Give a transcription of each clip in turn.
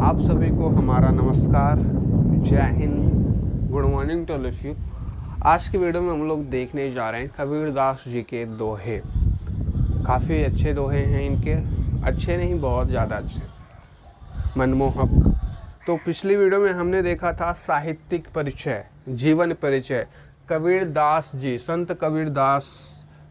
आप सभी को हमारा नमस्कार, जय Hind, good morning to all of you. आज की वीडियो में हम लोग देखने जा रहे हैं कबीरदास जी के दोहे। काफ़ी अच्छे दोहे हैं इनके, अच्छे नहीं बहुत ज़्यादा अच्छे, मनमोहक। तो पिछली वीडियो में हमने देखा था साहित्यिक परिचय, जीवन परिचय। कबीरदास जी, संत कबीरदास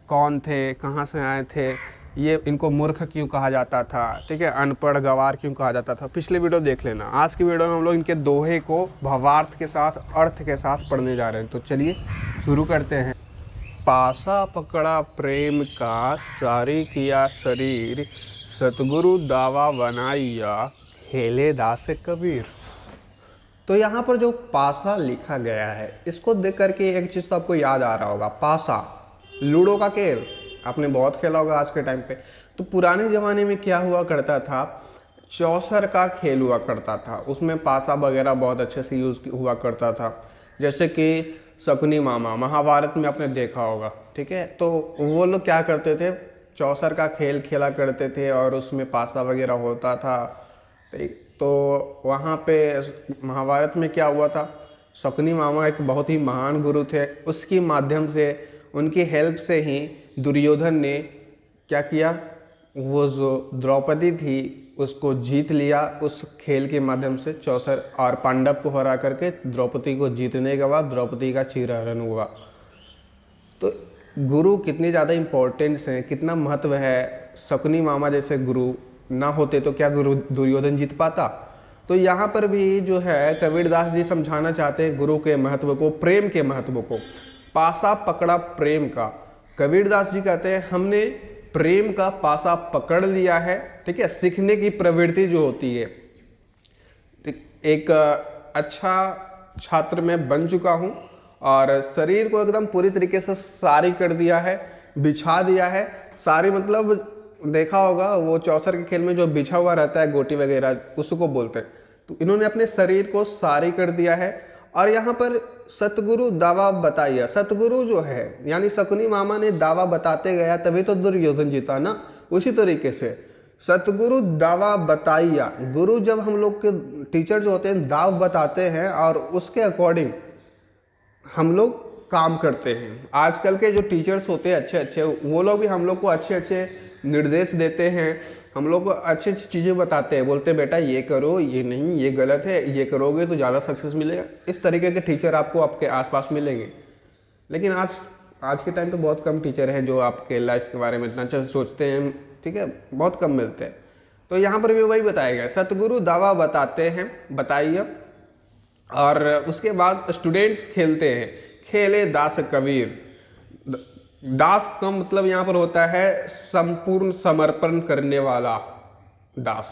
कौन थे, कहाँ से आए थे, ये इनको मूर्ख क्यों कहा जाता था, ठीक है, अनपढ़ गवार क्यों कहा जाता था, पिछले वीडियो देख लेना। आज की वीडियो में हम लोग इनके दोहे को भावार्थ के साथ, अर्थ के साथ पढ़ने जा रहे हैं। तो चलिए शुरू करते हैं। पासा पकड़ा प्रेम का, सारी किया शरीर, सतगुरु दावा बनाइया, खेले दास कबीर। तो यहाँ पर जो पासा लिखा गया है, इसको देख करके एक चीज़ तो आपको याद आ रहा होगा, पासा लूडो का खेल आपने बहुत खेला होगा आज के टाइम पे। तो पुराने ज़माने में क्या हुआ करता था, चौसर का खेल हुआ करता था, उसमें पासा वगैरह बहुत अच्छे से यूज़ हुआ करता था। जैसे कि शकुनी मामा महाभारत में आपने देखा होगा, ठीक है। तो वो लोग क्या करते थे, चौसर का खेल खेला करते थे और उसमें पासा वगैरह होता था। तो वहाँ पे महाभारत में क्या हुआ था, शकुनी मामा एक बहुत ही महान गुरु थे, उसकी माध्यम से, उनकी हेल्प से ही दुर्योधन ने क्या किया, वो जो द्रौपदी थी उसको जीत लिया उस खेल के माध्यम से, चौसर, और पांडव को हरा करके द्रौपदी को जीतने के बाद द्रौपदी का चीरहरण हुआ। तो गुरु कितने ज़्यादा इम्पोर्टेंस हैं, कितना महत्व है। शकुनी मामा जैसे गुरु ना होते तो क्या दुर्योधन जीत पाता। तो यहाँ पर भी जो है कबीरदास जी समझाना चाहते हैं गुरु के महत्व को, प्रेम के महत्व को। पासा पकड़ा प्रेम का, कबीरदास जी कहते हैं हमने प्रेम का पासा पकड़ लिया है, ठीक है। सीखने की प्रवृत्ति जो होती है, एक अच्छा छात्र मैं बन चुका हूँ और शरीर को एकदम पूरी तरीके से सारी कर दिया है, बिछा दिया है। सारी मतलब देखा होगा वो चौसर के खेल में जो बिछा हुआ रहता है गोटी वगैरह, उसको बोलते हैं। तो इन्होंने अपने शरीर को सारी कर दिया है। और यहाँ पर सतगुरु दावा बताइए, सतगुरु जो है यानी शकुनी मामा ने दावा बताते गया, तभी तो दुर्योधन जीता ना। उसी तरीके से सतगुरु दावा बताइया, गुरु जब हम लोग के टीचर जो होते हैं दाव बताते हैं और उसके अकॉर्डिंग हम लोग काम करते हैं। आजकल के जो टीचर्स होते हैं अच्छे अच्छे, वो लोग भी हम लोग को अच्छे अच्छे निर्देश देते हैं, हम लोग को अच्छी अच्छी चीज़ें बताते हैं, बोलते हैं बेटा ये करो, ये नहीं, ये गलत है, ये करोगे तो ज़्यादा सक्सेस मिलेगा। इस तरीके के टीचर आपको आपके आसपास मिलेंगे। लेकिन आज के टाइम पे बहुत कम टीचर हैं जो आपके लाइफ के बारे में इतना अच्छा सोचते हैं, ठीक है, बहुत कम मिलते हैं। तो यहाँ पर भी वही बताया गया, सतगुरु दावा बताते हैं, बताइए। और उसके बाद स्टूडेंट्स खेलते हैं, खेले दास कबीर। दास का मतलब यहाँ पर होता है संपूर्ण समर्पण करने वाला दास,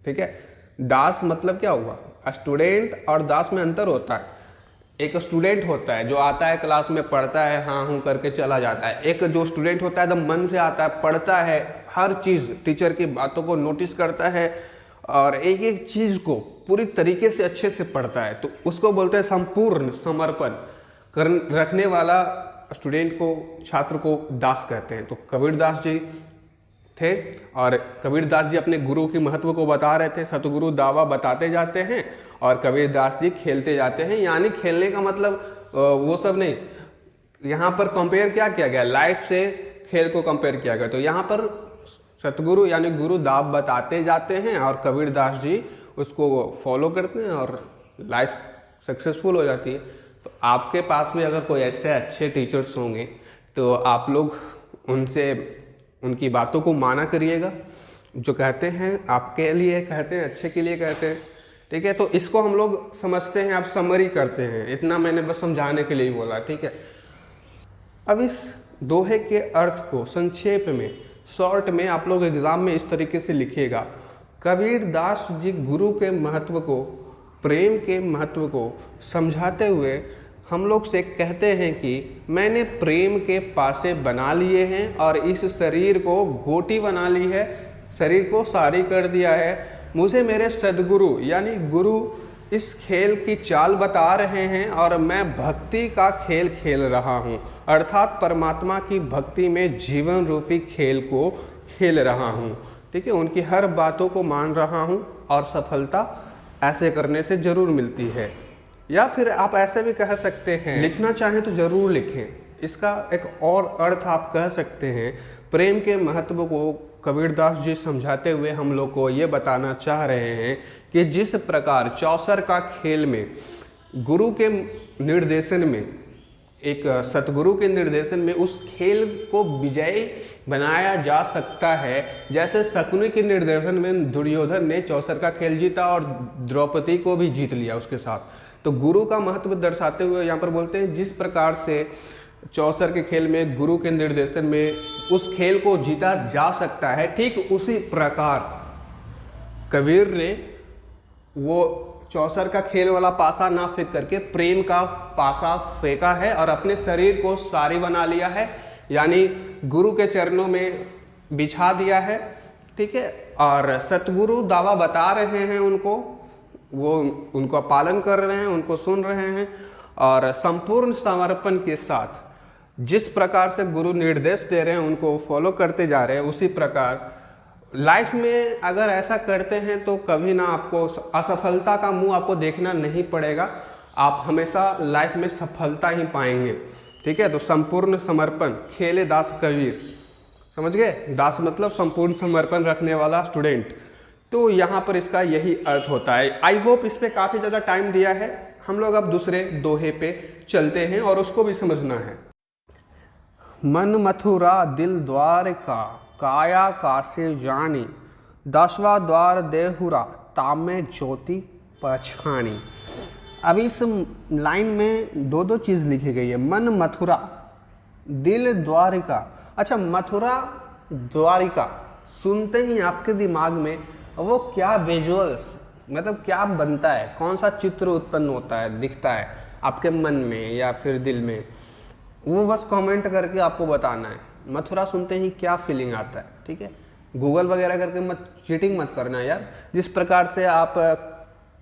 ठीक है। दास मतलब क्या हुआ, स्टूडेंट और दास में अंतर होता है। एक स्टूडेंट होता है जो आता है क्लास में, पढ़ता है, हाँ हूँ करके चला जाता है। एक जो स्टूडेंट होता है एकदम मन से आता है, पढ़ता है, हर चीज़ टीचर की बातों को नोटिस करता है और एक एक चीज़ को पूरी तरीके से अच्छे से पढ़ता है, तो उसको बोलते हैं संपूर्ण समर्पण रखने वाला स्टूडेंट को, छात्र को दास कहते हैं। तो कबीरदास जी थे और कबीरदास जी अपने गुरु के महत्व को बता रहे थे। सतगुरु दावा बताते जाते हैं और कबीरदास जी खेलते जाते हैं। यानी खेलने का मतलब वो सब नहीं, यहाँ पर कंपेयर क्या किया गया, लाइफ से खेल को कंपेयर किया गया। तो यहाँ पर सतगुरु यानी गुरु दाव बताते जाते हैं और कबीरदास जी उसको फॉलो करते हैं और लाइफ सक्सेसफुल हो जाती है। तो आपके पास में अगर कोई ऐसे अच्छे टीचर्स होंगे तो आप लोग उनसे, उनकी बातों को माना करिएगा। जो कहते हैं आपके लिए कहते हैं, अच्छे के लिए कहते हैं, ठीक है। तो इसको हम लोग समझते हैं, आप समरी करते हैं, इतना मैंने बस समझाने के लिए बोला, ठीक है। अब इस दोहे के अर्थ को संक्षेप में, शॉर्ट में आप लोग एग्जाम में इस तरीके से लिखिएगा। कबीरदास जी गुरु के महत्व को, प्रेम के महत्व को समझाते हुए हम लोग से कहते हैं कि मैंने प्रेम के पासे बना लिए हैं और इस शरीर को गोटी बना ली है, शरीर को सारी कर दिया है। मुझे मेरे सद्गुरु यानी गुरु इस खेल की चाल बता रहे हैं और मैं भक्ति का खेल खेल रहा हूँ, अर्थात परमात्मा की भक्ति में जीवन रूपी खेल को खेल रहा हूँ, ठीक है। उनकी हर बातों को मान रहा हूँ और सफलता ऐसे करने से जरूर मिलती है। या फिर आप ऐसे भी कह सकते हैं, लिखना चाहें तो जरूर लिखें। इसका एक और अर्थ आप कह सकते हैं, प्रेम के महत्व को कबीरदास जी समझाते हुए हम लोग को ये बताना चाह रहे हैं कि जिस प्रकार चौसर का खेल में गुरु के निर्देशन में, एक सतगुरु के निर्देशन में उस खेल को विजयी बनाया जा सकता है, जैसे शकुनी के निर्देशन में दुर्योधन ने चौसर का खेल जीता और द्रौपदी को भी जीत लिया उसके साथ। तो गुरु का महत्व दर्शाते हुए यहाँ पर बोलते हैं जिस प्रकार से चौसर के खेल में गुरु के निर्देशन में उस खेल को जीता जा सकता है, ठीक उसी प्रकार कबीर ने वो चौसर का खेल वाला पासा ना फेंक करके प्रेम का पासा फेंका है और अपने शरीर को सारी बना लिया है, यानी गुरु के चरणों में बिछा दिया है। ठीक है, और सतगुरु दावा बता रहे हैं उनको, वो उनको पालन कर रहे हैं, उनको सुन रहे हैं और संपूर्ण समर्पण के साथ जिस प्रकार से गुरु निर्देश दे रहे हैं उनको फॉलो करते जा रहे हैं। उसी प्रकार लाइफ में अगर ऐसा करते हैं तो कभी ना आपको असफलता का मुंह आपको देखना नहीं पड़ेगा, आप हमेशा लाइफ में सफलता ही पाएंगे। ठीक है, तो संपूर्ण समर्पण खेले दास कबीर, समझ गए? दास मतलब संपूर्ण समर्पण रखने वाला स्टूडेंट। तो यहाँ पर इसका यही अर्थ होता है। आई होप इस पे काफ़ी ज़्यादा टाइम दिया है, हम लोग अब दूसरे दोहे पे चलते हैं और उसको भी समझना है। मन मथुरा दिल द्वार का, काया कासे जानी, 10वां द्वार देहुरा, तामे ज्योति पछानी। अब इस लाइन में दो दो चीज़ लिखी गई है, मन मथुरा दिल द्वारिका। अच्छा, मथुरा द्वारिका सुनते ही आपके दिमाग में वो क्या विजुअल्स, मतलब क्या बनता है, कौन सा चित्र उत्पन्न होता है, दिखता है आपके मन में या फिर दिल में, वो बस कमेंट करके आपको बताना है। मथुरा सुनते ही क्या फीलिंग आता है। ठीक है, गूगल वगैरह करके मत, चीटिंग मत करना यार। जिस प्रकार से आप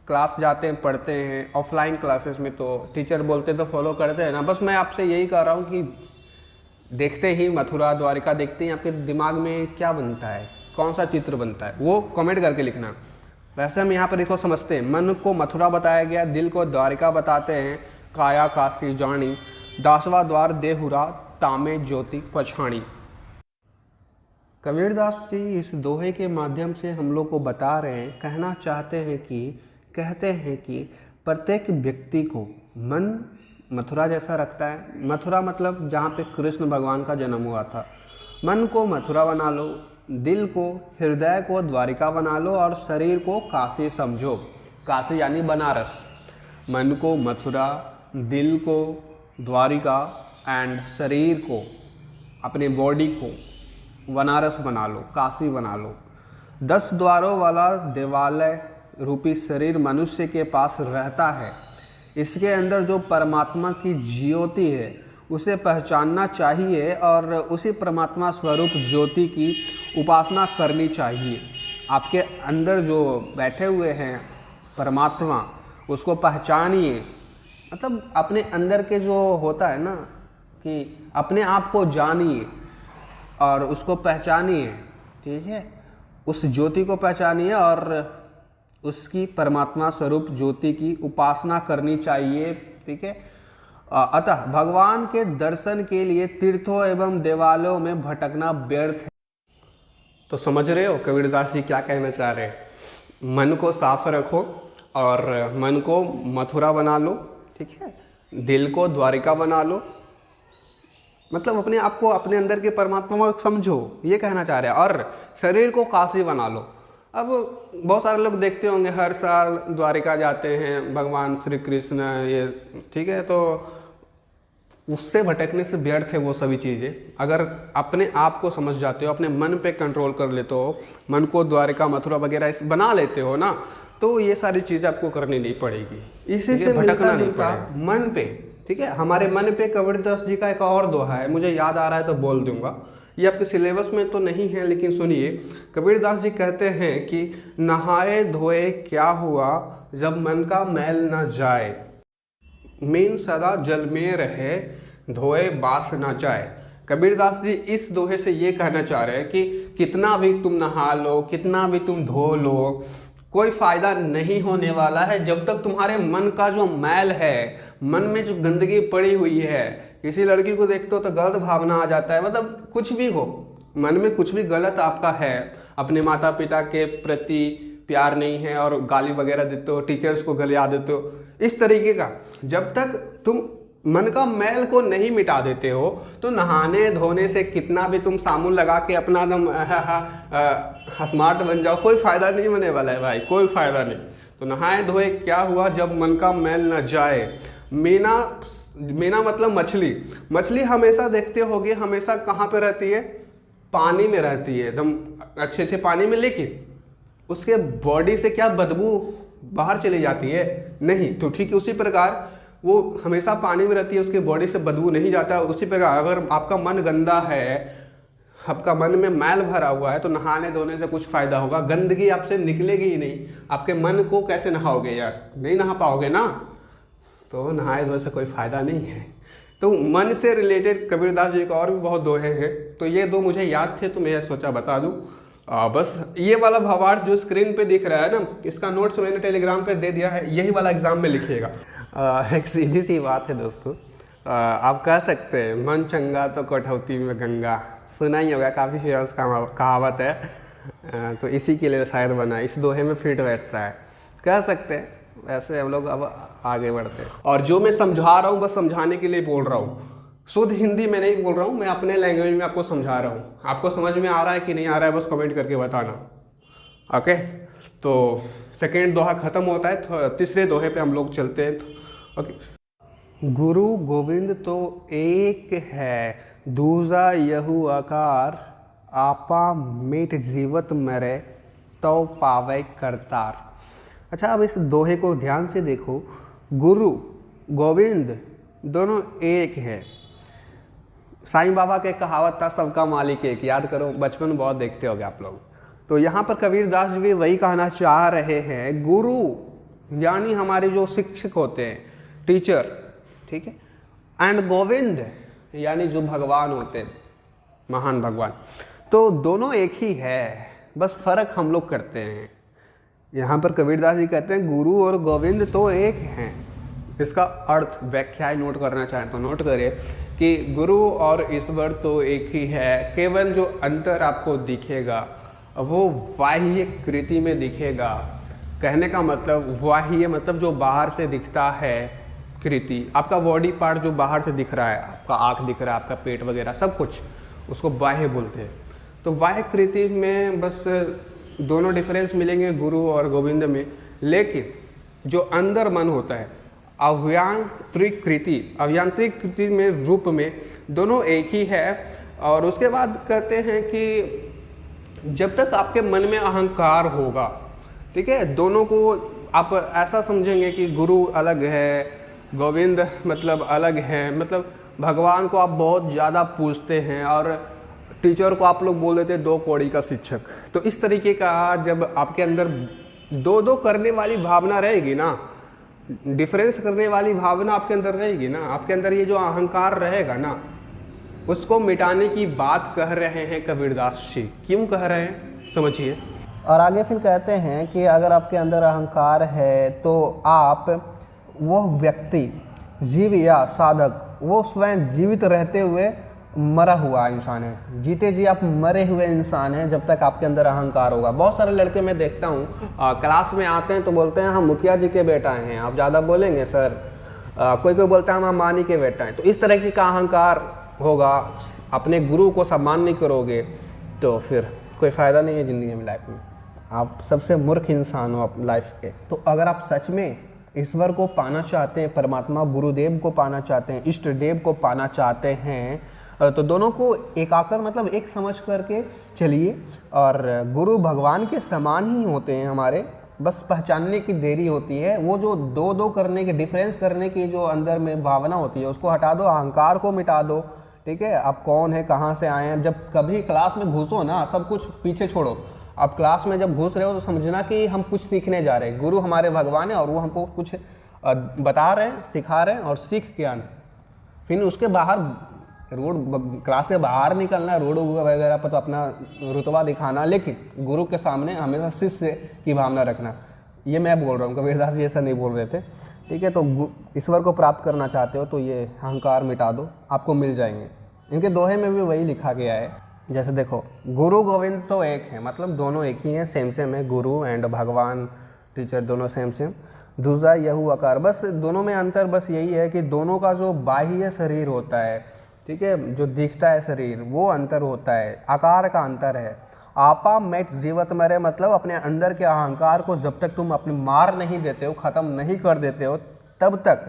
क्लास जाते हैं, पढ़ते हैं ऑफलाइन क्लासेस में, तो टीचर बोलते तो फॉलो करते हैं ना, बस मैं आपसे यही कह रहा हूँ कि देखते ही मथुरा द्वारिका देखते ही आपके दिमाग में क्या बनता है, कौन सा चित्र बनता है, वो कमेंट करके लिखना। वैसे हम यहाँ पर देखो समझते हैं, मन को मथुरा बताया गया, दिल को द्वारिका बताते हैं, काया काशी जानी, 10वां द्वार देहुरा, तामे ज्योति पछाणी। कबीरदास जी इस दोहे के माध्यम से हम लोग को बता रहे हैं, कहना चाहते हैं कि, कहते हैं कि प्रत्येक व्यक्ति को मन मथुरा जैसा रखता है। मथुरा मतलब जहाँ पे कृष्ण भगवान का जन्म हुआ था। मन को मथुरा बना लो, दिल को, हृदय को द्वारिका बना लो और शरीर को काशी समझो। काशी यानी बनारस। मन को मथुरा, दिल को द्वारिका एंड शरीर को, अपने बॉडी को बनारस बना लो, काशी बना लो। 10 द्वारों वाला देवालय रूपी शरीर मनुष्य के पास रहता है। इसके अंदर जो परमात्मा की ज्योति है उसे पहचानना चाहिए और उसी परमात्मा स्वरूप ज्योति की उपासना करनी चाहिए। आपके अंदर जो बैठे हुए हैं परमात्मा, उसको पहचानिए। मतलब अपने अंदर के जो होता है ना, कि अपने आप को जानिए और उसको पहचानिए। ठीक है, उस ज्योति को पहचानिए और उसकी परमात्मा स्वरूप ज्योति की उपासना करनी चाहिए। ठीक है, अतः भगवान के दर्शन के लिए तीर्थों एवं देवालयों में भटकना व्यर्थ है। तो समझ रहे हो कबीरदास जी क्या कहना चाह रहे हैं? मन को साफ रखो और मन को मथुरा बना लो। ठीक है, दिल को द्वारिका बना लो, मतलब अपने आप को, अपने अंदर के परमात्मा को समझो, ये कहना चाह रहे हैं। और शरीर को काशी बना लो। अब बहुत सारे लोग देखते होंगे हर साल द्वारिका जाते हैं भगवान श्री कृष्ण, ये ठीक है, तो उससे भटकने से व्यर्थ है वो सभी चीज़ें। अगर अपने आप को समझ जाते हो, अपने मन पे कंट्रोल कर लेते हो, मन को द्वारिका मथुरा वगैरह बना लेते हो ना, तो ये सारी चीज़ें आपको करनी नहीं पड़ेगी। इसी से भटकना नहीं पड़ेगा मन पे। ठीक है, हमारे मन पे कबीरदास जी का एक और दोहा है, मुझे याद आ रहा है तो बोल दूंगा। ये आपके सिलेबस में तो नहीं है, लेकिन सुनिए। कबीरदास जी कहते हैं कि नहाए धोए क्या हुआ, जब मन का मैल न जाए, मीन सदा जल में रहे, धोए बास न जाए। कबीरदास जी इस दोहे से ये कहना चाह रहे हैं कि कितना भी तुम नहा लो, कितना भी तुम धो लो, कोई फायदा नहीं होने वाला है जब तक तुम्हारे मन का जो मैल है, मन में जो गंदगी पड़ी हुई है। किसी लड़की को देखते हो तो गलत भावना आ जाता है, मतलब कुछ भी हो, मन में कुछ भी गलत आपका है, अपने माता पिता के प्रति प्यार नहीं है और गाली वगैरह देते हो, टीचर्स को गलिया देते हो, इस तरीके का, जब तक तुम मन का मैल को नहीं मिटा देते हो तो नहाने धोने से कितना भी तुम साबुन लगा के अपना एकदम स्मार्ट बन जाओ, कोई फायदा नहीं होने वाला है भाई, कोई फायदा नहीं। तो नहाए धोए क्या हुआ जब मन का मैल न जाए। मीना मतलब मछली। मछली हमेशा देखते होगे, हमेशा कहाँ पे रहती है? पानी में रहती है, एकदम अच्छे अच्छे पानी में, लेकिन उसके बॉडी से क्या बदबू बाहर चली जाती है? नहीं। तो ठीक है, उसी प्रकार वो हमेशा पानी में रहती है, उसके बॉडी से बदबू नहीं जाता। उसी प्रकार अगर आपका मन गंदा है, आपका मन में मैल भरा हुआ है, तो नहाने धोने से कुछ फायदा होगा? गंदगी आपसे निकलेगी ही नहीं। आपके मन को कैसे नहाओगे यार? नहीं नहा पाओगे ना, तो नहाए धोए से कोई फायदा नहीं है। तो मन से रिलेटेड कबीरदास जी का और भी बहुत दोहे हैं, तो ये दो मुझे याद थे तो मैं सोचा बता दूं। बस ये वाला भावार्थ जो स्क्रीन पे दिख रहा है ना, इसका नोट्स मैंने टेलीग्राम पे दे दिया है, यही वाला एग्जाम में लिखिएगा। एक सीधी सी बात है दोस्तों, आप कह सकते हैं मन चंगा तो कठौती में गंगा, सुना ही होगा, काफ़ी फेमस कहावत है, तो इसी के लिए शायद बना, इस दोहे में फिट बैठता है, कह सकते हैं। वैसे हम लोग अब आगे बढ़ते हैं, और जो मैं समझा रहा हूँ बस समझाने के लिए बोल रहा हूँ, शुद्ध हिंदी में नहीं बोल रहा हूँ, मैं अपने लैंग्वेज में आपको समझा रहा हूँ। आपको समझ में आ रहा है कि नहीं आ रहा है बस कमेंट करके बताना, ओके। तो सेकेंड दोहा खत्म होता है, तो तीसरे दोहे पे हम लोग चलते हैं, ओके। गुरु गोविंद तो एक है, दूजा यहू आकार, आपा मिट जीवत मरे तो पावे करतार। अच्छा, अब इस दोहे को ध्यान से देखो, गुरु गोविंद दोनों एक है। साईं बाबा के कहावत था सबका मालिक एक, याद करो, बचपन में बहुत देखते होगे आप लोग। तो यहाँ पर कबीरदास जी भी वही कहना चाह रहे हैं, गुरु यानी हमारे जो शिक्षक होते हैं, टीचर, ठीक है, एंड गोविंद यानी जो भगवान होते हैं, महान भगवान, तो दोनों एक ही है, बस फर्क हम लोग करते हैं। यहाँ पर कबीरदास जी कहते हैं गुरु और गोविंद तो एक हैं। इसका अर्थ व्याख्याएं नोट करना चाहें तो नोट करें कि गुरु और ईश्वर तो एक ही है, केवल जो अंतर आपको दिखेगा वो बाह्य कृति में दिखेगा। कहने का मतलब बाह्य मतलब जो बाहर से दिखता है कृति, आपका बॉडी पार्ट जो बाहर से दिख रहा है, आपका आँख दिख रहा है, आपका पेट वगैरह सब कुछ, उसको बाह्य बोलते हैं। तो बाह्य कृति में बस दोनों डिफरेंस मिलेंगे गुरु और गोविंद में, लेकिन जो अंदर मन होता है अव्यांत्रिक कृति में रूप में दोनों एक ही है। और उसके बाद कहते हैं कि जब तक आपके मन में अहंकार होगा, ठीक है, दोनों को आप ऐसा समझेंगे कि गुरु अलग है, गोविंद मतलब अलग है, मतलब भगवान को आप बहुत ज़्यादा पूजते हैं और टीचर को आप लोग बोल देते हैं 2 कौड़ी का शिक्षक। तो इस तरीके का जब आपके अंदर दो करने वाली भावना रहेगी ना, डिफरेंस करने वाली भावना आपके अंदर रहेगी ना, आपके अंदर ये जो अहंकार रहेगा ना, उसको मिटाने की बात कह रहे हैं कबीरदास जी। क्यों कह रहे हैं समझिए। और आगे फिर कहते हैं कि अगर आपके अंदर अहंकार है तो आप, वो व्यक्ति, जीव या साधक, वो स्वयं जीवित रहते हुए मरा हुआ इंसान है, जीते जी आप मरे हुए इंसान हैं जब तक आपके अंदर अहंकार होगा। बहुत सारे लड़के मैं देखता हूँ क्लास में आते हैं तो बोलते हैं हम मुखिया जी के बेटा हैं, आप ज़्यादा बोलेंगे सर। कोई कोई बोलता है हम अंबानी के बेटा हैं। तो इस तरह का अहंकार होगा, अपने गुरु को सम्मान नहीं करोगे तो फिर कोई फ़ायदा नहीं है ज़िंदगी में, लाइफ में आप सबसे मूर्ख इंसान हो आप लाइफ के। तो अगर आप सच में ईश्वर को पाना चाहते हैं, परमात्मा गुरुदेव को पाना चाहते हैं, इष्ट देव को पाना चाहते हैं, तो दोनों को एकाकर मतलब एक समझ करके चलिए। और गुरु भगवान के समान ही होते हैं हमारे, बस पहचानने की देरी होती है। वो जो दो करने के, डिफरेंस करने की जो अंदर में भावना होती है उसको हटा दो, अहंकार को मिटा दो, ठीक है। आप कौन है, कहाँ से आए हैं, जब कभी क्लास में घुसो ना, सब कुछ पीछे छोड़ो। आप क्लास में जब घुस रहे हो तो समझना कि हम कुछ सीखने जा रहे हैं, गुरु हमारे भगवान है और वो हमको कुछ बता रहे हैं, सिखा रहे हैं और सीख के आना। फिर उसके बाहर क्लास से बाहर निकलना, रोड वगैरह पर तो अपना रुतबा दिखाना, लेकिन गुरु के सामने हमेशा शिष्य की भावना रखना। ये मैं बोल रहा हूँ, कबीरदास जी ऐसा नहीं बोल रहे थे। ठीक है, तो ईश्वर को प्राप्त करना चाहते हो तो ये अहंकार मिटा दो, आपको मिल जाएंगे। इनके दोहे में भी वही लिखा गया है। जैसे देखो, गुरु गोविंद तो एक है, मतलब दोनों एक ही हैं, सेम सेम है, गुरु एंड भगवान टीचर दोनों सेम सेम। दूसरा यहू आकार, बस दोनों में अंतर बस यही है कि दोनों का जो बाह्य शरीर होता है, ठीक है, जो दिखता है शरीर, वो अंतर होता है, आकार का अंतर है। आपा मेट जीवत मरे, मतलब अपने अंदर के अहंकार को जब तक तुम अपने मार नहीं देते हो, ख़त्म नहीं कर देते हो, तब तक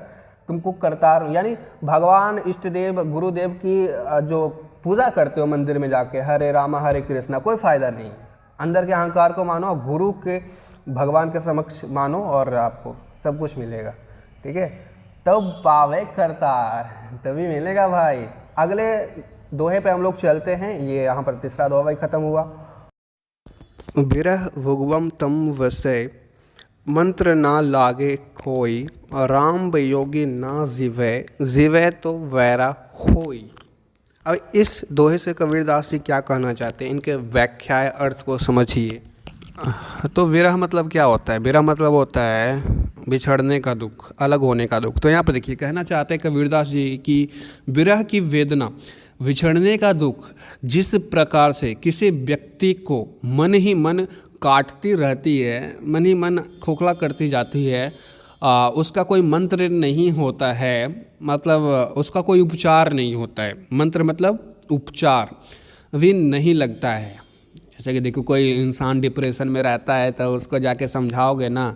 तुमको करतार, यानी भगवान इष्ट देव गुरुदेव की जो पूजा करते हो मंदिर में जाके, हरे रामा हरे कृष्णा, कोई फ़ायदा नहीं। अंदर के अहंकार को मानो, गुरु के भगवान के समक्ष मानो और आपको सब कुछ मिलेगा। ठीक है, तब पावे करतार, तभी मिलेगा भाई। अगले दोहे पे हम लोग चलते हैं। ये यहाँ पर तीसरा दोहा ही खत्म हुआ। विरह भुगवम तम वसै, मंत्र ना लागे कोई, राम वियोगी ना जीवै, जीवै तो वैरा होई। अब इस दोहे से कबीरदास जी क्या कहना चाहते हैं, इनके व्याख्या अर्थ को समझिए। तो विरह मतलब क्या होता है? विरह मतलब होता है बिछड़ने का दुख, अलग होने का दुख। तो यहाँ पर देखिए, कहना चाहते हैं कबीरदास जी कि विरह की वेदना, बिछड़ने का दुख जिस प्रकार से किसी व्यक्ति को मन ही मन काटती रहती है, मन ही मन खोखला करती जाती है, उसका कोई मंत्र नहीं होता है, मतलब उसका कोई उपचार नहीं होता है। मंत्र मतलब उपचार भी नहीं लगता है। जैसे कि देखो, कोई इंसान डिप्रेशन में रहता है तो उसको जाके समझाओगे ना,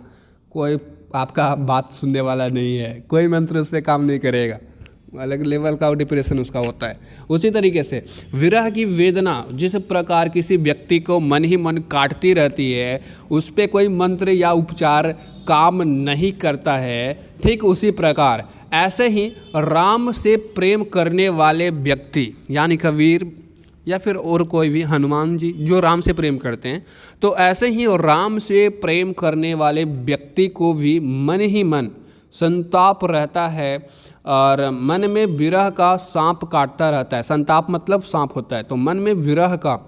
कोई आपका बात सुनने वाला नहीं है, कोई मंत्र उस पर काम नहीं करेगा, अलग लेवल का डिप्रेशन उसका होता है। उसी तरीके से विरह की वेदना जिस प्रकार किसी व्यक्ति को मन ही मन काटती रहती है, उस पर कोई मंत्र या उपचार काम नहीं करता है, ठीक उसी प्रकार ऐसे ही राम से प्रेम करने वाले व्यक्ति, यानी कबीर या फिर और कोई भी, हनुमान जी जो राम से प्रेम करते हैं, तो ऐसे ही राम से प्रेम करने वाले व्यक्ति को भी मन ही मन संताप रहता है और मन में विरह का सांप काटता रहता है। संताप मतलब सांप होता है, तो मन में विरह का,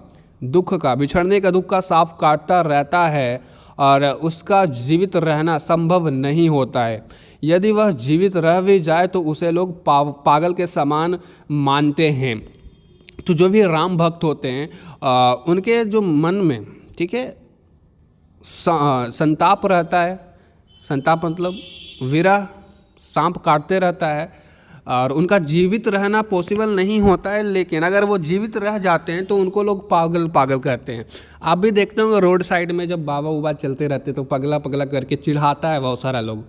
दुख का, बिछड़ने का दुख का सांप काटता रहता है और उसका जीवित रहना संभव नहीं होता है। यदि वह जीवित रह भी जाए तो उसे लोग पागल के समान मानते हैं। तो जो भी राम भक्त होते हैं उनके जो मन में, ठीक है, संताप रहता है। संताप मतलब विरह, सांप काटते रहता है और उनका जीवित रहना पॉसिबल नहीं होता है। लेकिन अगर वो जीवित रह जाते हैं तो उनको लोग पागल पागल कहते हैं। आप भी देखते होंगे रोड साइड में जब बाबा उबा चलते रहते तो पगला पगला करके चिढ़ाता है बहुत सारा लोग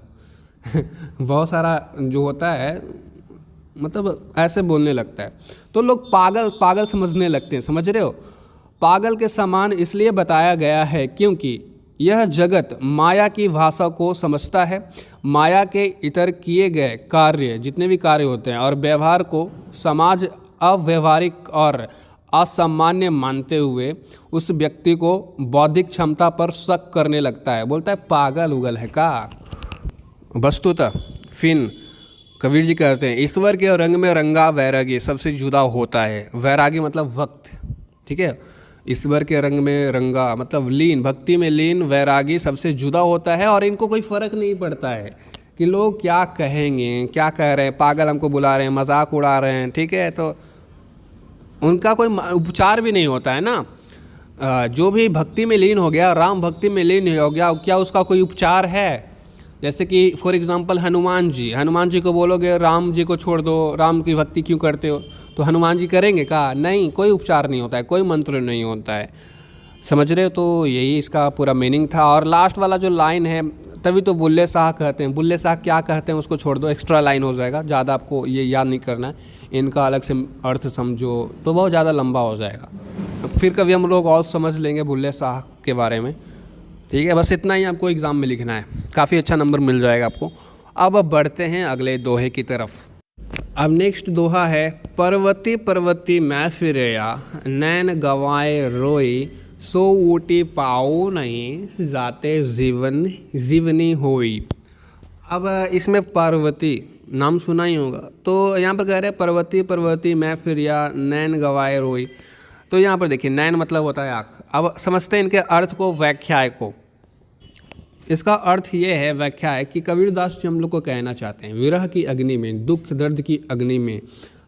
बहुत सारा जो होता है, मतलब ऐसे बोलने लगता है, तो लोग पागल पागल समझने लगते हैं। समझ रहे हो? पागल के समान इसलिए बताया गया है क्योंकि यह जगत माया की भाषा को समझता है, माया के इतर किए गए कार्य, जितने भी कार्य होते हैं और व्यवहार को समाज अव्यवहारिक और असामान्य मानते हुए उस व्यक्ति को बौद्धिक क्षमता पर शक करने लगता है। बोलता है पागल उगल है का। वस्तुतः फिन कबीर जी कहते हैं, ईश्वर के रंग में रंगा वैरागी सबसे जुदा होता है। वैरागी मतलब वक्त, ठीक है, ईश्वर के रंग में रंगा मतलब लीन, भक्ति में लीन वैरागी सबसे जुदा होता है। और इनको कोई फ़र्क नहीं पड़ता है कि लोग क्या कहेंगे, क्या कह रहे हैं, पागल हमको बुला रहे हैं, मजाक उड़ा रहे हैं, ठीक है, तो उनका कोई उपचार भी नहीं होता है ना। जो भी भक्ति में लीन हो गया, राम भक्ति में लीन हो गया, क्या उसका कोई उपचार है? जैसे कि फॉर एग्जांपल हनुमान जी को बोलोगे राम जी को छोड़ दो, राम की भक्ति क्यों करते हो, तो हनुमान जी करेंगे का? नहीं, कोई उपचार नहीं होता है, कोई मंत्र नहीं होता है। समझ रहे हो? तो यही इसका पूरा मीनिंग था। और लास्ट वाला जो लाइन है, तभी तो बुल्ले शाह कहते हैं। बुल्ले शाह क्या कहते हैं उसको छोड़ दो, एक्स्ट्रा लाइन हो जाएगा, ज़्यादा आपको ये याद नहीं करना है, इनका अलग से अर्थ समझो तो बहुत ज़्यादा लंबा हो जाएगा। फिर कभी हम लोग और समझ लेंगे बुल्ले शाह के बारे में, ठीक है। बस इतना ही आपको एग्ज़ाम में लिखना है, काफ़ी अच्छा नंबर मिल जाएगा आपको। अब बढ़ते हैं अगले दोहे की तरफ। अब नेक्स्ट दोहा है, पर्वती पर्वती मैं फिरया, नैन गवाए रोई, सो ऊटी पाओ नहीं, जाते जीवन जीवनी होई। अब इसमें पार्वती नाम सुना ही होगा। तो यहाँ पर कह रहे हैं पर्वती पर्वती मैं फिर या नैन गवाए रोई। तो यहाँ पर देखिए नैन मतलब होता है आँख। अब समझते हैं इनके अर्थ को, व्याख्याय को। इसका अर्थ ये है, व्याख्या है कि कबीरदास जी हम लोग को कहना चाहते हैं विरह की अग्नि में, दुख दर्द की अग्नि में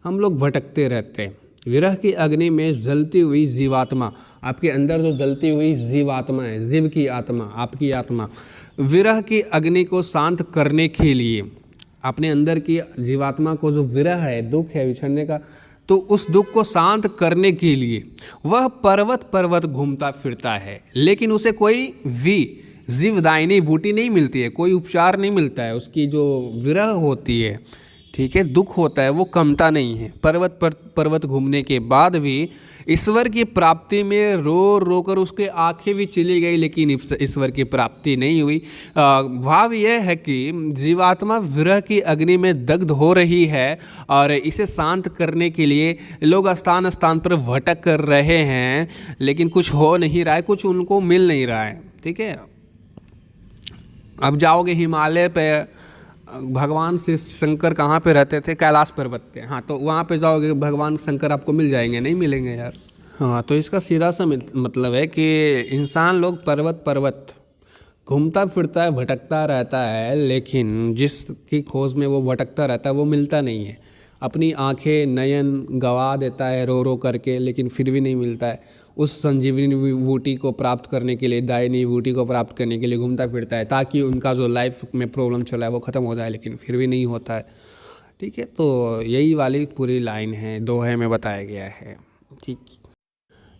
हम लोग भटकते रहते हैं। विरह की अग्नि में जलती हुई जीवात्मा, आपके अंदर जो जलती हुई जीवात्मा है, जीव की आत्मा, आपकी आत्मा, विरह की अग्नि को शांत करने के लिए, अपने अंदर की जीवात्मा को जो विरह है, दुख है बिछड़ने का, तो उस दुख को शांत करने के लिए वह पर्वत पर्वत घूमता फिरता है, लेकिन उसे कोई जीवदायिनी बूटी नहीं मिलती है, कोई उपचार नहीं मिलता है। उसकी जो विरह होती है, ठीक है, दुख होता है, वो कमता नहीं है। पर्वत पर पर्वत घूमने के बाद भी ईश्वर की प्राप्ति में रो रो कर उसके आंखें भी चली गई, लेकिन ईश्वर की प्राप्ति नहीं हुई। भाव यह है कि जीवात्मा विरह की अग्नि में दग्ध हो रही है और इसे शांत करने के लिए लोग स्थान स्थान पर भटक कर रहे हैं, लेकिन कुछ हो नहीं रहा है, कुछ उनको मिल नहीं रहा है। ठीक है, अब जाओगे हिमालय पे, भगवान से शंकर कहाँ पे रहते थे? कैलाश पर्वत पे। हाँ, तो वहाँ पे जाओगे भगवान शंकर आपको मिल जाएंगे? नहीं मिलेंगे यार। हाँ, तो इसका सीधा सा मतलब है कि इंसान लोग पर्वत पर्वत घूमता फिरता है, भटकता रहता है, लेकिन जिसकी खोज में वो भटकता रहता है वो मिलता नहीं है। अपनी आंखें नयन गवा देता है रो रो करके, लेकिन फिर भी नहीं मिलता है। उस संजीवनी विभूति को प्राप्त करने के लिए, दायिनी विभूति को प्राप्त करने के लिए घूमता फिरता है, ताकि उनका जो लाइफ में प्रॉब्लम चला है वो ख़त्म हो जाए, लेकिन फिर भी नहीं होता है। ठीक है, तो यही वाली पूरी लाइन है, दोहे में बताया गया है। ठीक,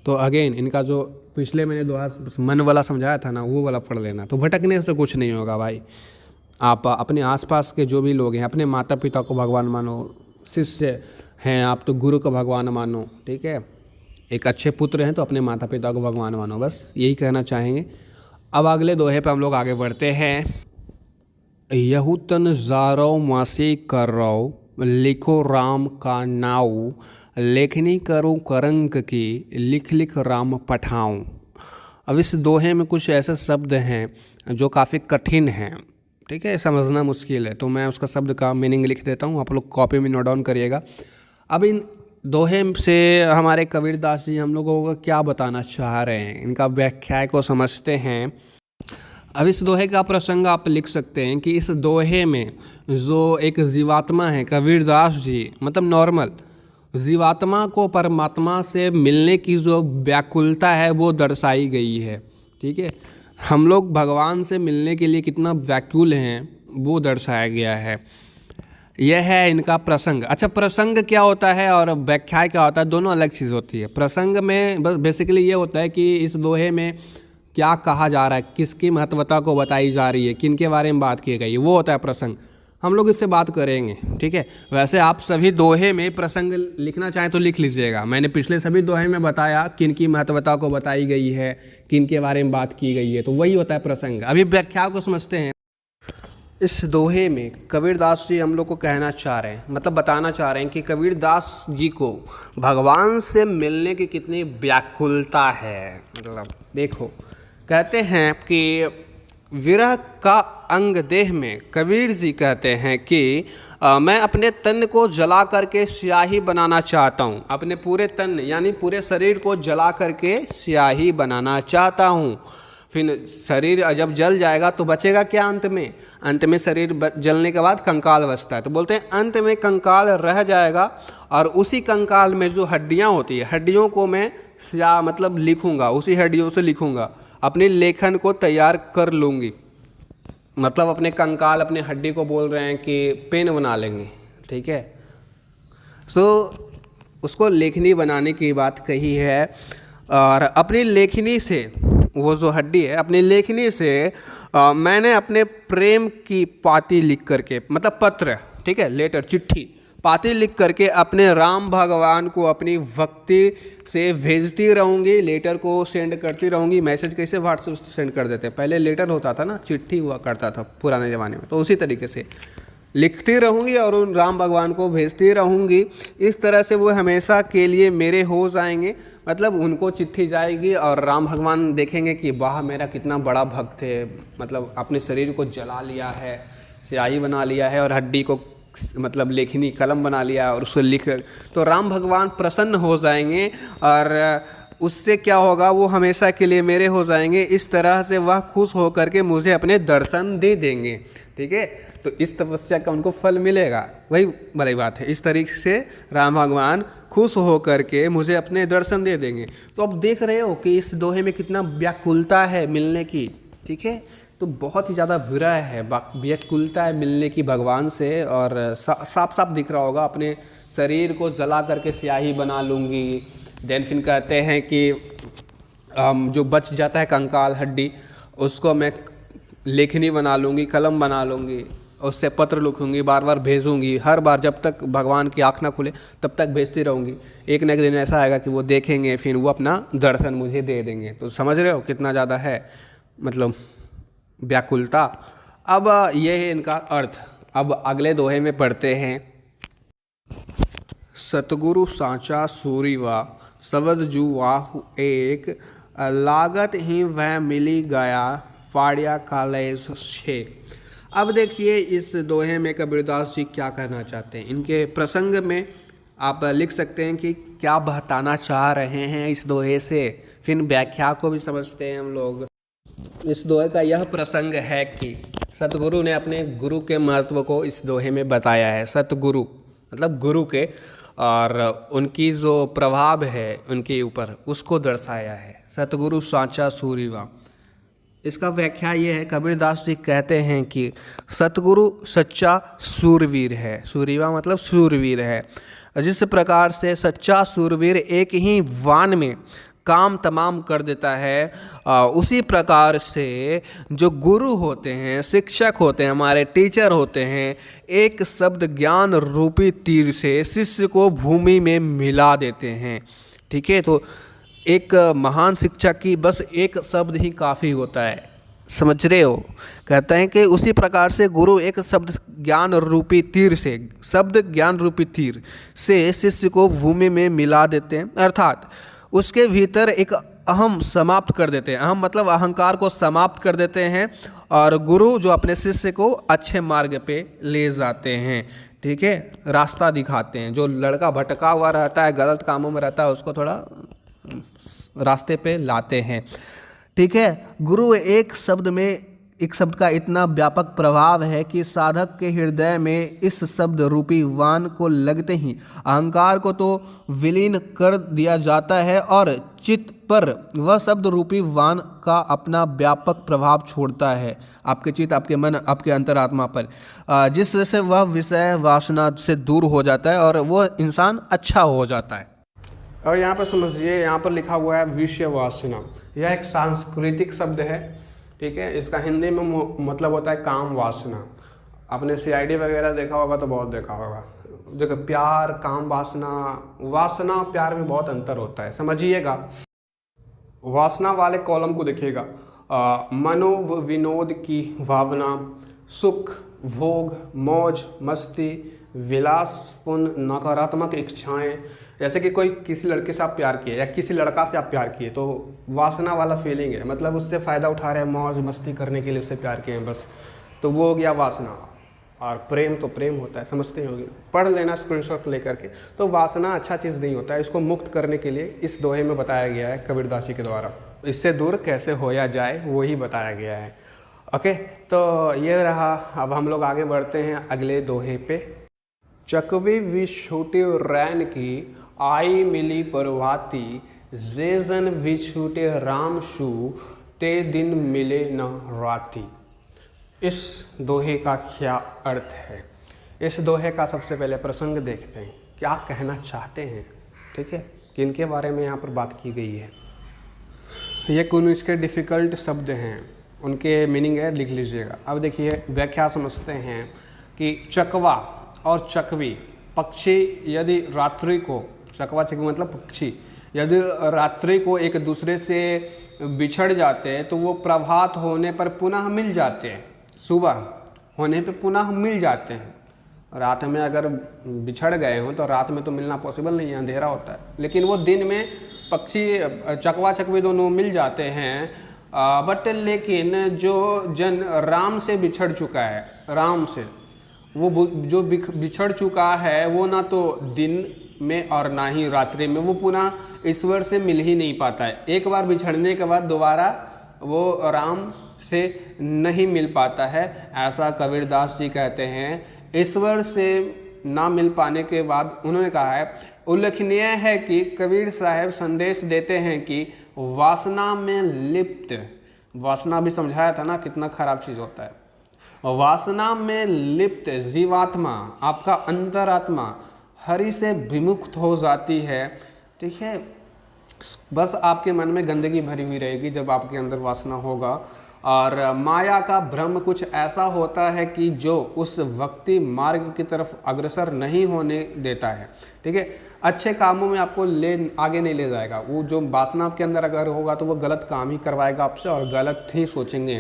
तो अगेन इनका जो पिछले मैंने दोहा मन वाला समझाया था ना, वो वाला पढ़ लेना। तो भटकने से कुछ नहीं होगा भाई। आप अपने आसपास के जो भी लोग हैं, अपने माता पिता को भगवान मानो, शिष्य हैं आप तो गुरु को भगवान मानो। ठीक है, एक अच्छे पुत्र हैं तो अपने माता पिता को भगवान मानो, बस यही कहना चाहेंगे। अब अगले दोहे पे हम लोग आगे बढ़ते हैं। यहू तन जारो मासी कर रो, लिखो राम का नाऊ, लेखनी करूँ करंक की, लिख लिख राम पठाऊँ। अब इस दोहे में कुछ ऐसे शब्द हैं जो काफ़ी कठिन हैं, ठीक है, समझना मुश्किल है, तो मैं उसका शब्द का मीनिंग लिख देता हूँ, आप लोग कॉपी में नोट डाउन करिएगा। अब इन दोहे से हमारे कबीरदास जी हम लोगों को क्या बताना चाह रहे हैं, इनका व्याख्याय को समझते हैं। अब इस दोहे का प्रसंग आप लिख सकते हैं कि इस दोहे में जो एक जीवात्मा है, कबीरदास जी मतलब नॉर्मल जीवात्मा को परमात्मा से मिलने की जो व्याकुलता है वो दर्शाई गई है। ठीक है, हम लोग भगवान से मिलने के लिए कितना व्याकुल हैं वो दर्शाया गया है। यह है इनका प्रसंग। अच्छा, प्रसंग क्या होता है और व्याख्या क्या होता है, दोनों अलग चीज़ होती है। प्रसंग में बस बेसिकली ये होता है कि इस दोहे में क्या कहा जा रहा है, किसकी महत्वता को बताई जा रही है, किन के बारे में बात की गई है, वो होता है प्रसंग। हम लोग इससे बात करेंगे। ठीक है, वैसे आप सभी दोहे में प्रसंग लिखना चाहें तो लिख लीजिएगा। मैंने पिछले सभी दोहे में बताया किन की महत्वता को बताई गई है, किन के बारे में बात की गई है, तो वही होता है प्रसंग। अभी व्याख्या को समझते हैं। इस दोहे में कबीरदास जी हम लोग को कहना चाह रहे हैं, मतलब बताना चाह रहे हैं कि कबीरदास जी को भगवान से मिलने की कितनी व्याकुलता है। मतलब देखो, कहते हैं कि विरह का अंग देह में, कबीर जी कहते हैं कि मैं अपने तन को जला करके स्याही बनाना चाहता हूँ। अपने पूरे तन यानी पूरे शरीर को जला करके स्याही बनाना चाहता हूँ। फिर शरीर जब जल जाएगा तो बचेगा क्या अंत में? अंत में शरीर जलने के बाद कंकाल बचता है, तो बोलते हैं अंत में कंकाल रह जाएगा और उसी कंकाल में जो हड्डियाँ होती है, हड्डियों को मैं स्याह मतलब लिखूँगा, उसी हड्डियों से लिखूँगा, अपनी लेखन को तैयार कर लूँगी। मतलब अपने कंकाल, अपने हड्डी को बोल रहे हैं कि पेन बना लेंगे। ठीक है, तो उसको लेखनी बनाने की बात कही है। और अपनी लेखनी से, वो जो हड्डी है, अपनी लेखनी से मैंने अपने प्रेम की पाती लिख करके, मतलब पत्र, ठीक है, लेटर, चिट्ठी, पाती लिख करके अपने राम भगवान को अपनी भक्ति से भेजती रहूँगी। लेटर को सेंड करती रहूँगी। मैसेज कैसे व्हाट्सएप से सेंड कर देते हैं, पहले लेटर होता था ना, चिट्ठी हुआ करता था पुराने ज़माने में, तो उसी तरीके से लिखती रहूँगी और उन राम भगवान को भेजती रहूँगी। इस तरह से वो हमेशा के लिए मेरे हो जाएंगे। मतलब उनको चिट्ठी जाएगी और राम भगवान देखेंगे कि वाह मेरा कितना बड़ा भक्त है, मतलब अपने शरीर को जला लिया है, स्याही बना लिया है और हड्डी को मतलब लेखनी कलम बना लिया और उसको लिख, तो राम भगवान प्रसन्न हो जाएंगे और उससे क्या होगा, वो हमेशा के लिए मेरे हो जाएंगे। इस तरह से वह खुश होकर के मुझे अपने दर्शन दे देंगे। ठीक है, तो इस तपस्या का उनको फल मिलेगा, वही वाली बात है। इस तरीके से राम भगवान खुश होकर के मुझे अपने दर्शन दे देंगे। तो अब देख रहे हो कि इस दोहे में कितना व्याकुलता है मिलने की। ठीक है, तो बहुत ही ज़्यादा विरह है, व्याकुलता है मिलने की भगवान से। और साफ साफ दिख रहा होगा, अपने शरीर को जला करके स्याही बना लूँगी। देन फिर कहते हैं कि जो बच जाता है कंकाल हड्डी, उसको मैं लेखनी बना लूँगी, कलम बना लूँगी, उससे पत्र लिखूँगी, बार बार भेजूँगी। हर बार जब तक भगवान की आँख ना खुले तब तक भेजती रहूँगी। एक न एक दिन ऐसा आएगा कि वो देखेंगे, फिर वो अपना दर्शन मुझे दे देंगे। तो समझ रहे हो कितना ज़्यादा है मतलब व्याकुलता। अब ये है इनका अर्थ। अब अगले दोहे में पढ़ते हैं। सतगुरु सांचा सूरीवा सवद जू वाहु एक, लागत ही वह मिली गया फाड़िया काले छे। अब देखिए इस दोहे में कबीरदास जी क्या कहना चाहते हैं। इनके प्रसंग में आप लिख सकते हैं कि क्या बहताना चाह रहे हैं इस दोहे से। फिर व्याख्या को भी समझते हैं हम लोग। इस दोहे का यह प्रसंग है कि सतगुरु ने अपने गुरु के महत्व को इस दोहे में बताया है। सतगुरु मतलब गुरु के, और उनकी जो प्रभाव है उनके ऊपर उसको दर्शाया है। सतगुरु सांचा सूरीवा, इसका व्याख्या ये है, कबीरदास जी कहते हैं कि सतगुरु सच्चा सूरवीर है। सूरीवा मतलब सूरवीर है। जिस प्रकार से सच्चा सूरवीर एक ही वान में काम तमाम कर देता है, उसी प्रकार से जो गुरु होते हैं, शिक्षक होते हैं, हमारे टीचर होते हैं, एक शब्द ज्ञान रूपी तीर से शिष्य को भूमि में मिला देते हैं। ठीक है, तो एक महान शिक्षक की बस एक शब्द ही काफ़ी होता है। समझ रहे हो? कहते हैं कि उसी प्रकार से गुरु एक शब्द ज्ञान रूपी तीर से, शब्द ज्ञान रूपी तीर से शिष्य को भूमि में मिला देते हैं, अर्थात उसके भीतर एक अहम समाप्त कर देते हैं। अहम मतलब अहंकार को समाप्त कर देते हैं, और गुरु जो अपने शिष्य को अच्छे मार्ग पे ले जाते हैं। ठीक है, रास्ता दिखाते हैं। जो लड़का भटका हुआ रहता है, गलत कामों में रहता है, उसको थोड़ा रास्ते पे लाते हैं। ठीक है, गुरु एक शब्द का इतना व्यापक प्रभाव है कि साधक के हृदय में इस शब्द रूपी वान को लगते ही अहंकार को तो विलीन कर दिया जाता है, और चित्त पर वह शब्द रूपी वान का अपना व्यापक प्रभाव छोड़ता है। आपके चित्त, आपके मन, आपके अंतरात्मा पर, जिससे वह विषय वासना से दूर हो जाता है और वह इंसान अच्छा हो जाता है। और यहाँ पर समझिए, यहाँ पर लिखा हुआ है विषय वासना। यह एक सांस्कृतिक शब्द है। ठीक है, इसका हिंदी में मतलब होता है काम वासना। आपने CID वगैरह देखा होगा तो बहुत देखा होगा। देखो, प्यार, काम वासना, वासना प्यार में बहुत अंतर होता है, समझिएगा। वासना वाले कॉलम को देखिएगा। मनो विनोद की भावना, सुख, भोग, मौज, मस्ती, विलासपूर्ण नकारात्मक इच्छाएं। जैसे कि कोई किसी लड़के से आप प्यार किए या किसी लड़का से आप प्यार किए, तो वासना वाला फीलिंग है, मतलब उससे फ़ायदा उठा रहे हैं, मौज मस्ती करने के लिए उससे प्यार किए हैं बस, तो वो हो गया वासना। और प्रेम तो प्रेम होता है, समझते ही होंगे, पढ़ लेना स्क्रीनशॉट लेकर के। तो वासना अच्छा चीज़ नहीं होता है, इसको मुक्त करने के लिए इस दोहे में बताया गया है कबीरदास जी के द्वारा। इससे दूर कैसे होया जाए वही बताया गया है। ओके, तो ये रहा। अब हम लोग आगे बढ़ते हैं अगले दोहे पे। चकवी विछूटे रैन की आई मिली परवाती, जे जन विछूटे राम शू ते दिन मिले न राती। इस दोहे का क्या अर्थ है? इस दोहे का सबसे पहले प्रसंग देखते हैं, क्या कहना चाहते हैं। ठीक है, किनके बारे में यहाँ पर बात की गई है। ये कुछ इसके डिफ़िकल्ट शब्द हैं, उनके मीनिंग है, लिख लीजिएगा। अब देखिए व्याख्या समझते हैं कि चकवा और चकवी पक्षी यदि रात्रि को, चकवा चकवी मतलब पक्षी, यदि रात्रि को एक दूसरे से बिछड़ जाते हैं तो वो प्रभात होने पर पुनः मिल जाते हैं, सुबह होने पे पुनः मिल जाते हैं। रात में अगर बिछड़ गए हों तो रात में तो मिलना पॉसिबल नहीं है, अंधेरा होता है, लेकिन वो दिन में पक्षी चकवा चकवी दोनों मिल जाते हैं। बट लेकिन जो जन राम से बिछड़ चुका है, राम से, जो बिछड़ चुका है वो ना तो दिन में और ना ही रात्रि में, वो पुनः ईश्वर से मिल ही नहीं पाता है। एक बार बिछड़ने के बाद दोबारा वो राम से नहीं मिल पाता है, ऐसा कबीरदास जी कहते हैं। ईश्वर से ना मिल पाने के बाद उन्होंने कहा है, उल्लेखनीय है कि कबीर साहब संदेश देते हैं कि वासना में लिप्त, वासना भी समझाया था ना कितना खराब चीज़ होता है, वासना में लिप्त जीवात्मा, आपका अंतरात्मा हरि से विमुक्त हो जाती है। ठीक है, बस आपके मन में गंदगी भरी हुई रहेगी जब आपके अंदर वासना होगा। और माया का भ्रम कुछ ऐसा होता है कि जो उस व्यक्ति मार्ग की तरफ अग्रसर नहीं होने देता है। ठीक है, अच्छे कामों में आपको आगे नहीं ले जाएगा। वो जो वासना आपके अंदर अगर होगा तो वो गलत काम ही करवाएगा आपसे और गलत ही सोचेंगे,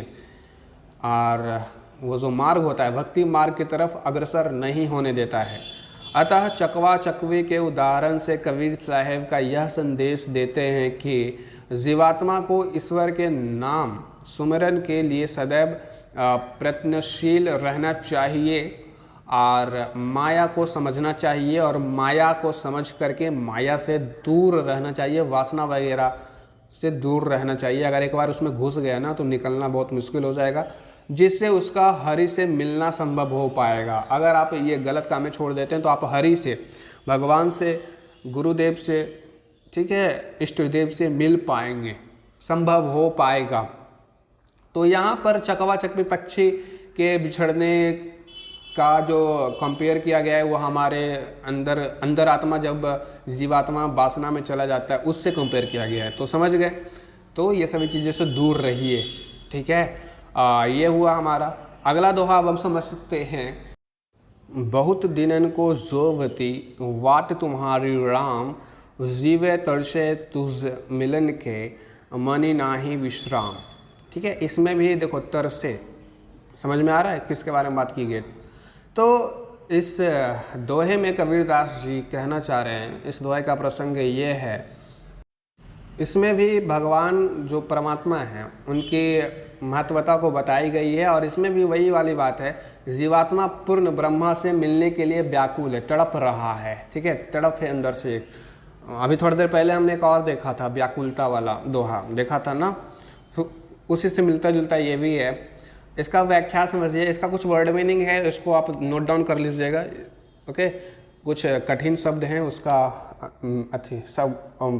और वो जो मार्ग होता है भक्ति मार्ग की तरफ अग्रसर नहीं होने देता है। अतः चकवा चकवे के उदाहरण से कबीर साहब का यह संदेश देते हैं कि जीवात्मा को ईश्वर के नाम सुमिरन के लिए सदैव प्रयत्नशील रहना चाहिए और माया को समझना चाहिए, और माया को समझ करके माया से दूर रहना चाहिए, वासना वगैरह से दूर रहना चाहिए। अगर एक बार उसमें घुस गया ना तो निकलना बहुत मुश्किल हो जाएगा, जिससे उसका हरि से मिलना संभव हो पाएगा। अगर आप ये गलत कामें छोड़ देते हैं तो आप हरि से, भगवान से, गुरुदेव से, ठीक है, इष्ट देव से मिल पाएंगे, संभव हो पाएगा। तो यहाँ पर चकवा चकवी पक्षी के बिछड़ने का जो कंपेयर किया गया है वो हमारे अंदर आत्मा जब जीवात्मा वासना में चला जाता है उससे कंपेयर किया गया है। तो समझ गए, तो ये सभी चीज़ों से दूर रहिए। ठीक है, ये हुआ हमारा। अगला दोहा अब हम समझ सकते हैं। बहुत दिनन को जोवती वाट तुम्हारी राम, जीवे तरसे तुझ मिलन के मनी नाही विश्राम। ठीक है, इसमें भी देखो तरसे, समझ में आ रहा है किसके बारे में बात की गई। तो इस दोहे में कबीरदास जी कहना चाह रहे हैं, इस दोहे का प्रसंग ये है, इसमें भी भगवान जो परमात्मा हैं उनकी महत्वता को बताई गई है, और इसमें भी वही वाली बात है, जीवात्मा पूर्ण ब्रह्मा से मिलने के लिए व्याकुल है, तड़प रहा है। ठीक है, तड़प है अंदर से। अभी थोड़ी देर पहले हमने एक और देखा था, व्याकुलता वाला दोहा देखा था ना, उसी से मिलता जुलता ये भी है। इसका व्याख्या समझिए, इसका कुछ वर्ड मीनिंग है, इसको आप नोट डाउन कर लीजिएगा। ओके, कुछ कठिन शब्द हैं, उसका अच्छी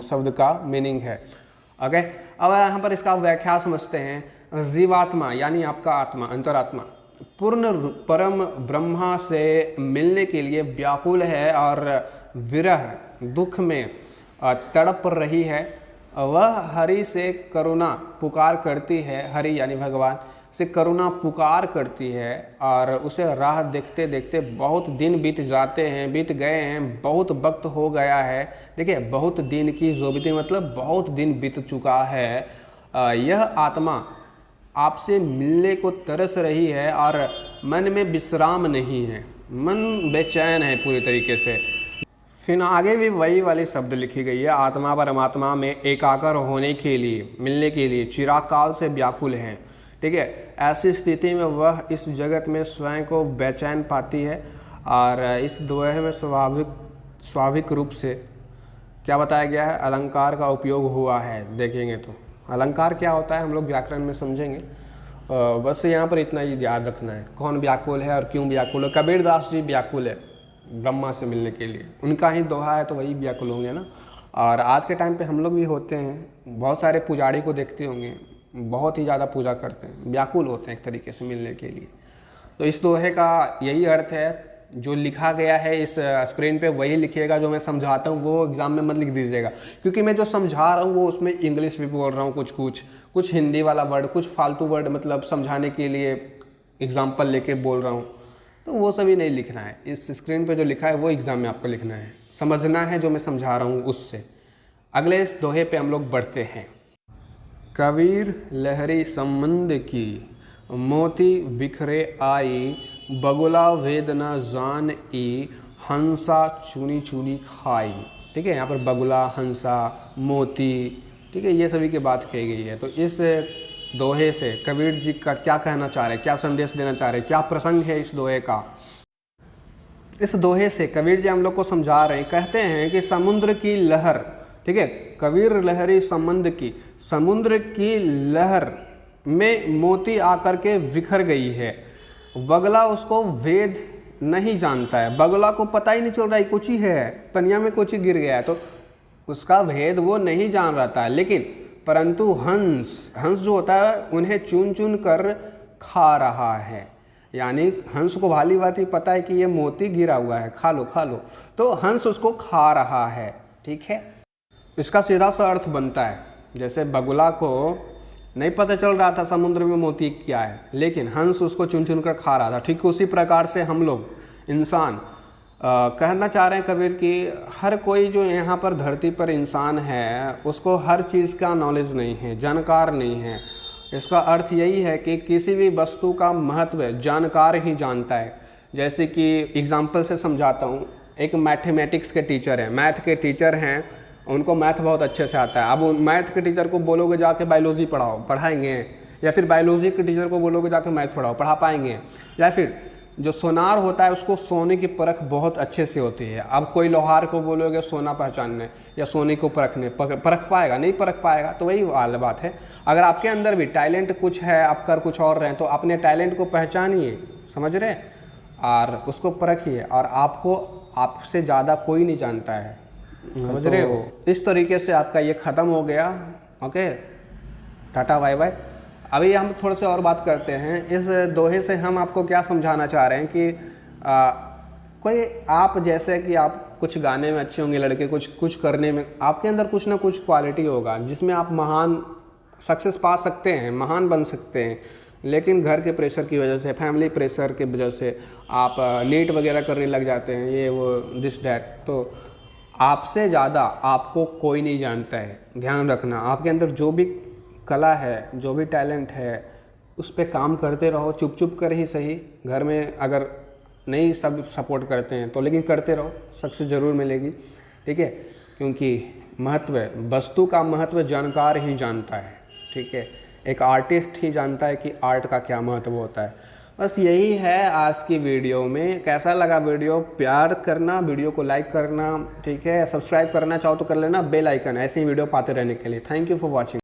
शब्द का मीनिंग है। ओके, अब यहाँ पर इसका व्याख्या समझते हैं। जीवात्मा यानी आपका आत्मा, अंतरात्मा पूर्ण परम ब्रह्मा से मिलने के लिए व्याकुल है और विरह दुख में तड़प रही है। वह हरि से करुणा पुकार करती है, हरि यानी भगवान से करुणा पुकार करती है, और उसे राह देखते देखते बहुत दिन बीत जाते हैं, बीत गए हैं, बहुत वक्त हो गया है। देखिए, बहुत दिन की जोबिती मतलब बहुत दिन बीत चुका है। यह आत्मा आपसे मिलने को तरस रही है और मन में विश्राम नहीं है, मन बेचैन है पूरी तरीके से। फिर आगे भी वही वाली शब्द लिखी गई है, आत्मा परमात्मा में एकाकार होने के लिए, मिलने के लिए चिराग काल से व्याकुल है। ठीक है, ऐसी स्थिति में वह इस जगत में स्वयं को बेचैन पाती है। और इस दोहे में स्वाभाविक रूप से क्या बताया गया है, अलंकार का उपयोग हुआ है। देखेंगे तो अलंकार क्या होता है हम लोग व्याकरण में समझेंगे। बस यहाँ पर इतना ही याद रखना है, कौन व्याकुल है और क्यों व्याकुल है। कबीरदास जी व्याकुल है ब्रह्मा से मिलने के लिए, उनका ही दोहा है तो वही व्याकुल होंगे ना। और आज के टाइम पे हम लोग भी होते हैं, बहुत सारे पुजारी को देखते होंगे, बहुत ही ज़्यादा पूजा करते हैं, व्याकुल होते हैं एक तरीके से मिलने के लिए। तो इस दोहे का यही अर्थ है, जो लिखा गया है इस स्क्रीन पे वही लिखिएगा, जो मैं समझाता हूँ वो एग्ज़ाम में मत लिख दीजिएगा, क्योंकि मैं जो समझा रहा हूँ वो उसमें इंग्लिश भी बोल रहा हूँ, कुछ हिंदी वाला वर्ड, कुछ फालतू वर्ड मतलब समझाने के लिए एग्जाम्पल लेके बोल रहा हूँ, तो वो सभी नहीं लिखना है। इस स्क्रीन पे जो लिखा है वो एग्ज़ाम में आपको लिखना है, समझना है जो मैं समझा रहा हूँ उससे। अगले इस दोहे पे हम लोग बढ़ते हैं। कबीर लहरी संबंध की मोती बिखरे आई, बगुला वेद न जान ई, हंसा चुनी चुनी खाई। ठीक है, यहाँ पर बगुला, हंसा, मोती, ठीक है, ये सभी की बात कही गई है। तो इस दोहे से कबीर जी का क्या कहना चाह रहे हैं, क्या संदेश देना चाह रहे हैं, क्या प्रसंग है इस दोहे का। इस दोहे से कबीर जी हम लोग को समझा रहे हैं, कहते हैं कि समुद्र की लहर, ठीक है, कबीर लहरी समुद्र की लहर में मोती आकर के बिखर गई है। बगला उसको वेद नहीं जानता है, बगला को पता ही नहीं चल रहा है कुछ ही है, पनिया में कुछ ही गिर गया है, तो उसका भेद वो नहीं जान रहा था। लेकिन परंतु हंस जो होता है उन्हें चुन चुन कर खा रहा है, यानी हंस को भाली भांति पता है कि ये मोती गिरा हुआ है, खा लो, तो हंस उसको खा रहा है। ठीक है, इसका सीधा सा अर्थ बनता है, जैसे बगुला को नहीं पता चल रहा था समुद्र में मोती क्या है, लेकिन हंस उसको चुन चुन कर खा रहा था। ठीक उसी प्रकार से हम लोग इंसान कहना चाह रहे हैं कबीर कि हर कोई जो यहाँ पर धरती पर इंसान है उसको हर चीज़ का नॉलेज नहीं है, जानकार नहीं है। इसका अर्थ यही है कि किसी भी वस्तु का महत्व जानकार ही जानता है। जैसे कि एग्जाम्पल से समझाता हूँ, एक मैथमेटिक्स के टीचर हैं, मैथ के टीचर हैं, उनको मैथ बहुत अच्छे से आता है। अब उन मैथ के टीचर को बोलोगे जाके बायोलॉजी पढ़ाएंगे, या फिर बायोलॉजी के टीचर को बोलोगे जाके मैथ पढ़ा पाएंगे। या फिर जो सोनार होता है उसको सोने की परख बहुत अच्छे से होती है। अब कोई लोहार को बोलोगे सोना पहचानने या सोने को परख पाएगा? नहीं परख पाएगा। तो वही वाली बात है, अगर आपके अंदर भी टैलेंट कुछ है, आप कर कुछ और रहे हैं, तो अपने टैलेंट को पहचानिए, समझ रहे, और उसको परखिए, और आपको आपसे ज़्यादा कोई नहीं जानता है, समझ रहे हो। इस तरीके से आपका ये ख़त्म हो गया। Okay, tata bye bye. अभी हम थोड़े से और बात करते हैं। इस दोहे से हम आपको क्या समझाना चाह रहे हैं कि कोई आप जैसे कि आप कुछ गाने में अच्छे होंगे, लड़के कुछ करने में आपके अंदर कुछ ना कुछ क्वालिटी होगा जिसमें आप महान सक्सेस पा सकते हैं, महान बन सकते हैं। लेकिन घर के प्रेशर की वजह से, फैमिली प्रेशर की वजह से आप नीट वगैरह करने लग जाते हैं, ये वो दिस डैट, तो आपसे ज़्यादा आपको कोई नहीं जानता है। ध्यान रखना, आपके अंदर जो भी कला है, जो भी टैलेंट है, उस पर काम करते रहो, चुप चुप कर ही सही। घर में अगर नहीं सब सपोर्ट करते हैं तो लेकिन करते रहो, सक्सेस ज़रूर मिलेगी। ठीक है, क्योंकि महत्व, वस्तु का महत्व जानकार ही जानता है। ठीक है, एक आर्टिस्ट ही जानता है कि आर्ट का क्या महत्व होता है। बस यही है आज की वीडियो में। कैसा लगा वीडियो? प्यार करना, वीडियो को लाइक करना, ठीक है, सब्सक्राइब करना चाहो तो कर लेना, बेल आइकन, ऐसे ही वीडियो पाते रहने के लिए। Thank you for watching.